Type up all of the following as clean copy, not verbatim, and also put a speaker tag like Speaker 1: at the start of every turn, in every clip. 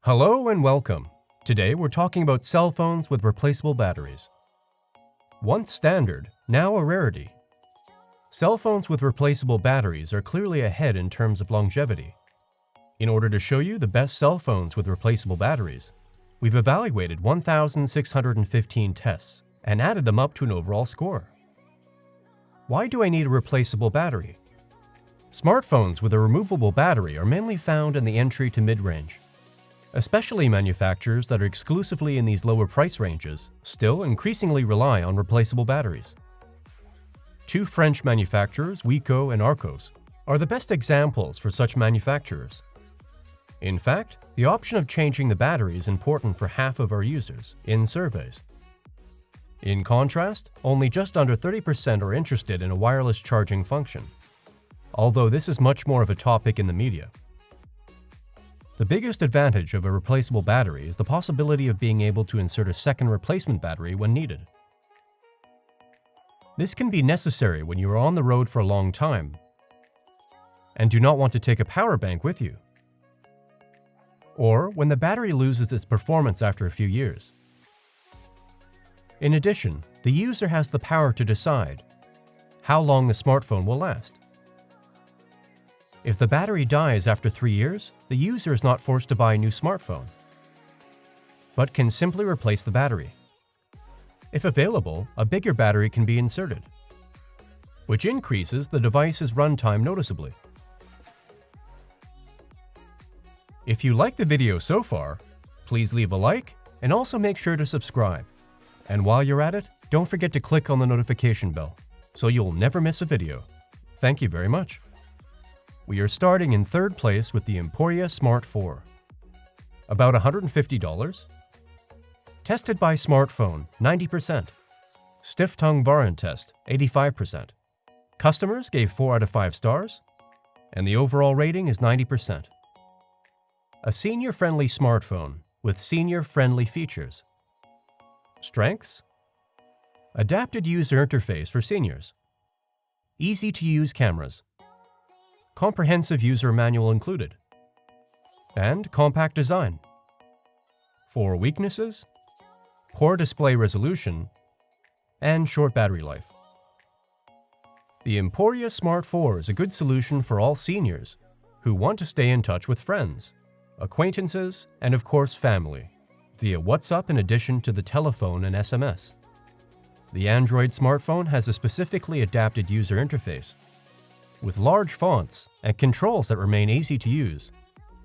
Speaker 1: Hello and welcome. Today we're talking about cell phones with replaceable batteries. Once standard, now a rarity. Cell phones with replaceable batteries are clearly ahead in terms of longevity. In order to show you the best cell phones with replaceable batteries, we've evaluated 1,615 tests and added them up to an overall score. Why do I need a replaceable battery? Smartphones with a removable battery are mainly found in the entry to mid-range. Especially manufacturers that are exclusively in these lower price ranges still increasingly rely on replaceable batteries. Two French manufacturers, Wiko and Arcos, are the best examples for such manufacturers. In fact, the option of changing the battery is important for half of our users in surveys. In contrast, only just under 30% are interested in a wireless charging function, although this is much more of a topic in the media. The biggest advantage of a replaceable battery is the possibility of being able to insert a second replacement battery when needed. This can be necessary when you are on the road for a long time and do not want to take a power bank with you, or when the battery loses its performance after a few years. In addition, the user has the power to decide how long the smartphone will last. If the battery dies after 3 years, the user is not forced to buy a new smartphone, but can simply replace the battery. If available, a bigger battery can be inserted, which increases the device's runtime noticeably. If you like the video so far, please leave a like and also make sure to subscribe. And while you're at it, don't forget to click on the notification bell so you'll never miss a video. Thank you very much. We are starting in third place with the Emporia Smart.4. About $150. Tested by smartphone, 90%. Stiff tongue variant test, 85%. Customers gave 4 out of 5 stars, and the overall rating is 90%. A senior-friendly smartphone with senior-friendly features. Strengths: adapted user interface for seniors. Easy-to-use cameras. Comprehensive user manual included. And compact design. For weaknesses: poor display resolution and short battery life. The Emporia Smart.4 is a good solution for all seniors who want to stay in touch with friends, acquaintances, and of course family, via WhatsApp in addition to the telephone and SMS. The Android smartphone has a specifically adapted user interface, with large fonts and controls that remain easy to use,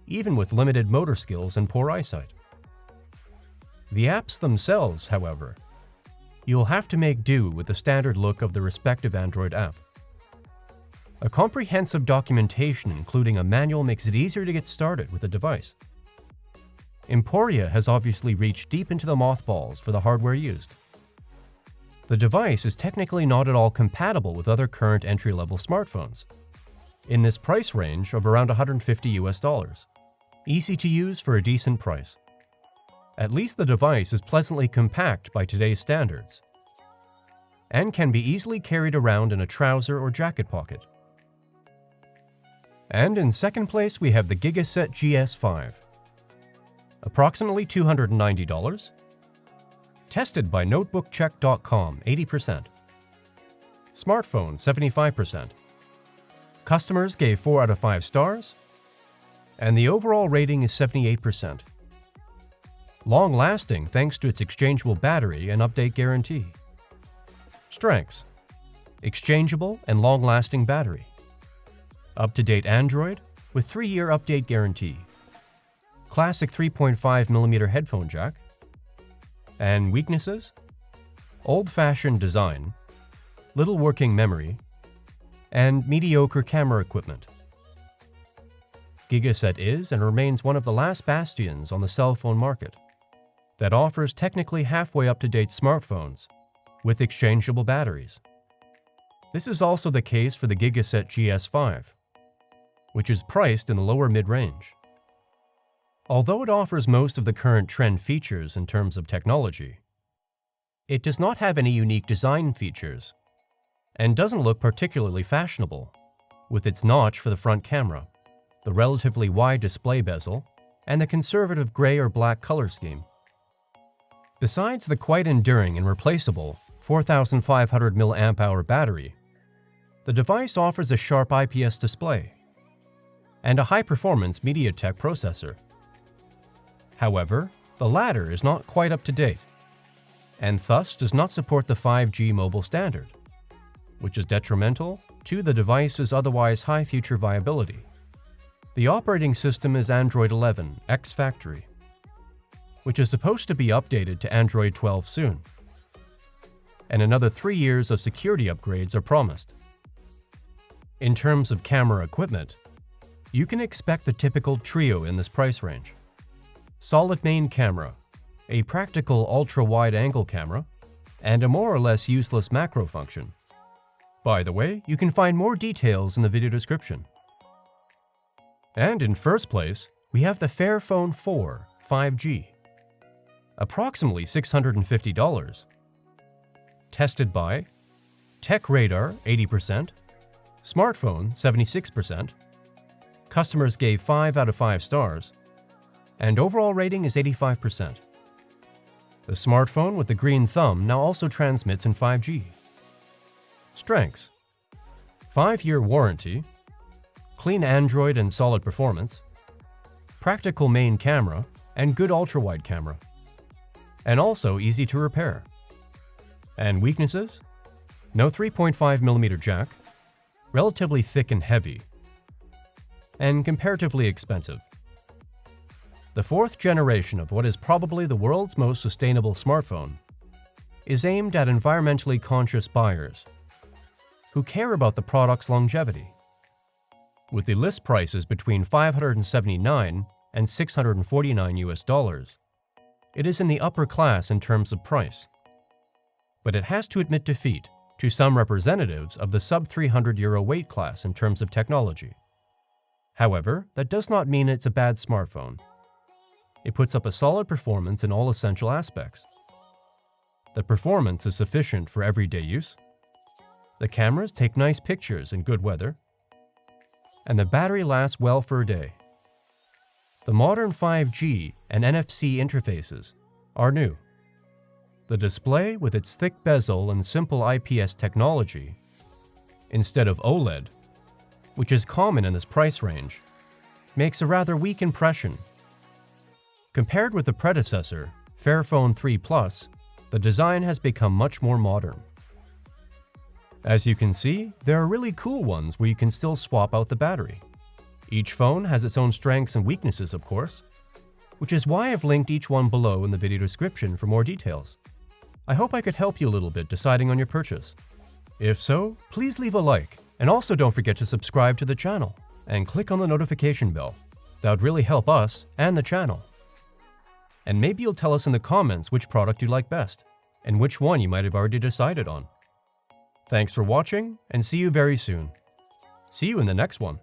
Speaker 1: even with limited motor skills and poor eyesight. The apps themselves, however, you'll have to make do with the standard look of the respective Android app. A comprehensive documentation including a manual makes it easier to get started with the device. Emporia has obviously reached deep into the mothballs for the hardware used. The device is technically not at all compatible with other current entry-level smartphones, in this price range of around $150. Easy to use for a decent price. At least the device is pleasantly compact by today's standards, and can be easily carried around in a trouser or jacket pocket. And in second place we have the Gigaset GS5. Approximately $290. Tested by notebookcheck.com, 80%. Smartphone, 75%. Customers gave 4 out of 5 stars, and the overall rating is 78%. Long-lasting thanks to its exchangeable battery and update guarantee. Strengths: exchangeable and long-lasting battery. Up-to-date Android with 3-year update guarantee. Classic 3.5mm headphone jack. And weaknesses: old-fashioned design, little working memory, and mediocre camera equipment. Gigaset is and remains one of the last bastions on the cell phone market that offers technically halfway up-to-date smartphones with exchangeable batteries. This is also the case for the Gigaset GS5, which is priced in the lower mid-range. Although it offers most of the current trend features in terms of technology, it does not have any unique design features and doesn't look particularly fashionable, with its notch for the front camera, the relatively wide display bezel, and the conservative gray or black color scheme. Besides the quite enduring and replaceable 4500 mAh battery, the device offers a sharp IPS display and a high-performance MediaTek processor. However, the latter is not quite up to date, and thus does not support the 5G mobile standard, which is detrimental to the device's otherwise high future viability. The operating system is Android 11 ex-factory, which is supposed to be updated to Android 12 soon, and another 3 years of security upgrades are promised. In terms of camera equipment, you can expect the typical trio in this price range: solid main camera, a practical ultra-wide-angle camera, and a more or less useless macro function. By the way, you can find more details in the video description. And in first place, we have the Fairphone 4 5G, approximately $650. Tested by TechRadar 80%, Smartphone 76%, customers gave 5 out of 5 stars, and overall rating is 85%. The smartphone with the green thumb now also transmits in 5G. Strengths: 5-year warranty, clean Android and solid performance, practical main camera, and good ultra-wide camera, and also easy to repair. And weaknesses: no 3.5mm jack, relatively thick and heavy, and comparatively expensive. The fourth generation of what is probably the world's most sustainable smartphone is aimed at environmentally conscious buyers who care about the product's longevity. With the list prices between $579 and $649 it is in the upper class in terms of price. But it has to admit defeat to some representatives of the sub-€300 weight class in terms of technology. However, that does not mean it's a bad smartphone. It puts up a solid performance in all essential aspects. The performance is sufficient for everyday use. The cameras take nice pictures in good weather. And the battery lasts well for a day. The modern 5G and NFC interfaces are new. The display, with its thick bezel and simple IPS technology, instead of OLED, which is common in this price range, makes a rather weak impression. Compared with the predecessor, Fairphone 3 Plus, the design has become much more modern. As you can see, there are really cool ones where you can still swap out the battery. Each phone has its own strengths and weaknesses, of course, which is why I've linked each one below in the video description for more details. I hope I could help you a little bit deciding on your purchase. If so, please leave a like, and also don't forget to subscribe to the channel and click on the notification bell. That would really help us and the channel. And maybe you'll tell us in the comments which product you like best, and which one you might have already decided on. Thanks for watching, and see you very soon. See you in the next one.